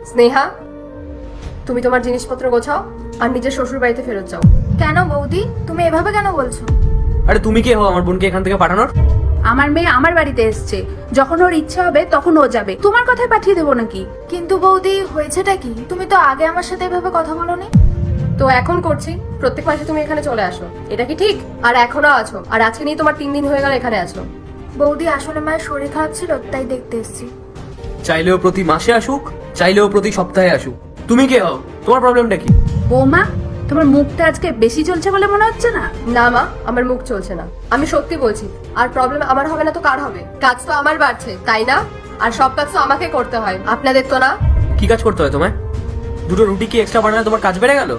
স্নেহা, তুমি তোমার জিনিসপত্র গোছাও আর নিজের শ্বশুর বাড়িতে ফেরত যাও। কেন বৌদি, তুমি এভাবে কেন বলছো? আরে তুমি কে হো আমার বোনকে এখান থেকে পাঠানোর? আমার মেয়ে আমার বাড়িতে এসছে, যখন ওর ইচ্ছা হবে তখন ও যাবে। তোমার কথায় পাঠিয়ে দেবো নাকি? কিন্তু বৌদি, হয়েছেটা কি? তুমি তো আগে আমার সাথে এভাবে কথা বলোনি। তো এখন করছি, প্রত্যেক মাসে তুমি এখানে চলে আসো, এটা কি ঠিক? আর এখনো আছো, আর আজকে নিয়ে তোমার 3 দিন হয়ে গেল এখানে আছো। বৌদি, আসলে মায়ের শরীর খারাপ ছিল, তাই দেখতে এসেছি। চাইলেও প্রতি মাসে আসুক, চাইলেও প্রতি সপ্তাহে আসুক। তুমি কে হও? তোমার প্রবলেমটা কি? বৌমা, তোমার মুখটা আজকে বেশি চলছে বলে মনে হচ্ছে না? না মা, আমার মুখ চলছে না, আমি সত্যি বলছি। আর প্রবলেম আমার হবে না তো কার হবে? কাজ তো আমার বাড়ছে, তাই না? আর সব কাজ তো আমাকে করতে হয়, আপনাদের তো না। কি কাজ করতে হয় তোমায়? দুটো রুটি কি এক্সট্রা বানালে তোমার কাজ বেড়ে গেল?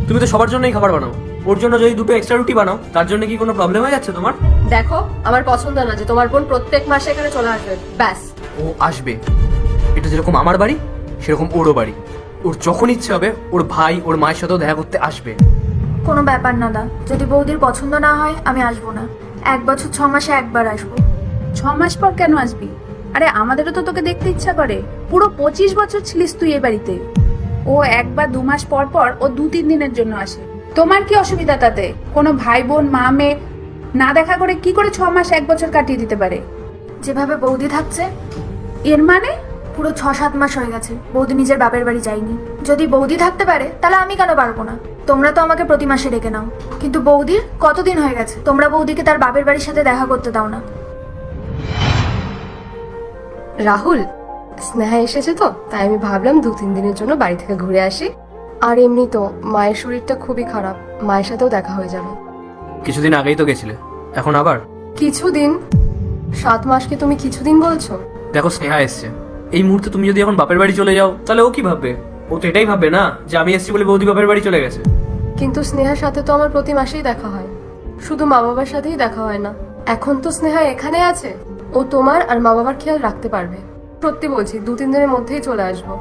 তুমি তো সবার জন্যই খাবার বানাও, ওর জন্য যদি দুটো এক্সট্রা রুটি বানাও তার জন্য কি কোনো প্রবলেম হয়ে যাচ্ছে তোমার? দেখো, আমার পছন্দ না যে তোমার বোন প্রত্যেক মাসে এখানে চলে আসবে, ব্যাস। ও আসবে, এটা যেরকম আমার বাড়ি সেরকম ওরও বাড়ি। ওর যখন ইচ্ছে হবে ওর ভাই ওর মায়ের সাথেও দেখা করতে আসবে। কোনো ব্যাপার না দা, যদি বৌদির পছন্দ না হয় আমি আসবো না। 1 বছর 6 মাসে একবার আসবো। 6 মাস পর কেন আসবি? আরে আমাদেরও তো তোকে দেখতে ইচ্ছা করে। পুরো 25 বছর ছিলিস তুই এই বাড়িতে। ও 1 বা 2 মাস পর পর ও 2-3 দিনের জন্য আসে। তোমার কি অসুবিধা তাতে? কোনো ভাই বোন মা মেয়ে না দেখা করে কি করে 6 মাস 1 বছর কাটিয়ে দিতে পারে? যেভাবে বৌদি থাকছে, এর মানে? পুরো 6-7 মাস হয়ে গেছে বৌদি নিজের বাপের বাড়ি যায়নি। যদি বৌদি থাকতে পারে তাহলে আমি কেন পারবো না? তোমরা তো আমাকে প্রতি মাসে ডেকে নাও, কিন্তু বৌদির কতদিন হয়ে গেছে তোমরা বৌদিকে তার বাপের বাড়ির সাথে দেখা করতে দাও না। রাহুল, স্নেহা এসেছে তো, তাই আমি ভাবলাম 2-3 দিনের জন্য বাড়ি থেকে ঘুরে আসি। আর এমনি তো মায়ের শরীরটা খুবই খারাপ, মায়ের সাথেও দেখা হয়ে যাবে। কিছুদিন আগেই তো গেছিলে, এখন আবার? কিছুদিন? 7 মাসকে তুমি কিছুদিন বলছো? দেখো স্নেহা এসছে, এই মুহূর্তে তুমি যদি এখন বাপের বাড়ি চলে যাও তাহলে ও কি ভাববে? ও তো এটাই ভাববে না যে আমি এসেছি বলে বৌদি বাপের বাড়ি চলে গেছে। কিন্তু স্নেহার সাথে তো আমার প্রতি মাসেই দেখা হয়, শুধু মা বাবার সাথেই দেখা হয় না। এখন তো স্নেহা এখানে আছে, ও তোমার আর মা বাবার খেয়াল রাখতে পারবে। সত্যি বলছি, 2-3 দিনের মধ্যেই চলে আসবো।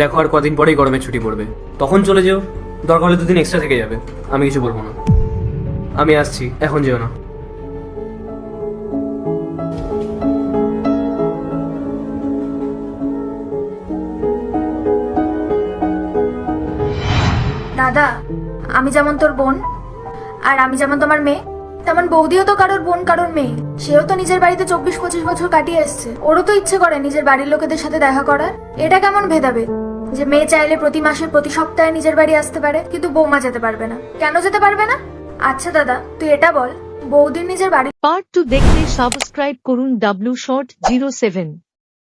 দেখো আর কদিন পরেই গরমের ছুটি পড়বে, তখন চলে যেও। দরকার হলে 2 দিন এক্সট্রা থেকে যাবে, আমি কিছু বলবো না। আমি আসছি, এখন যেও না। দাদা, আমি যেমন তোর বোন আর আমি যেমন তোমার মেয়ে, তেমন বৌদিও তো কারোর বোন কারোর মেয়ে। সেও তো নিজের বাড়িতে 24-25 বছর কাটিয়ে এসছে। ওরও তো ইচ্ছে করে নিজের বাড়ির লোকেদের সাথে দেখা করার। এটা কেমন ভেদাভেদ যে মেয়ে চাইলে প্রতি মাসে প্রতি সপ্তাহে নিজের বাড়ি আসতে পারে, কিন্তু বৌমা যেতে পারবে না? কেন যেতে পারবে না? আচ্ছা দাদা, তুই এটা বল, বৌদির নিজের বাড়ি পার্ট 2 দেখতে সাবস্ক্রাইব করুন W Short 07।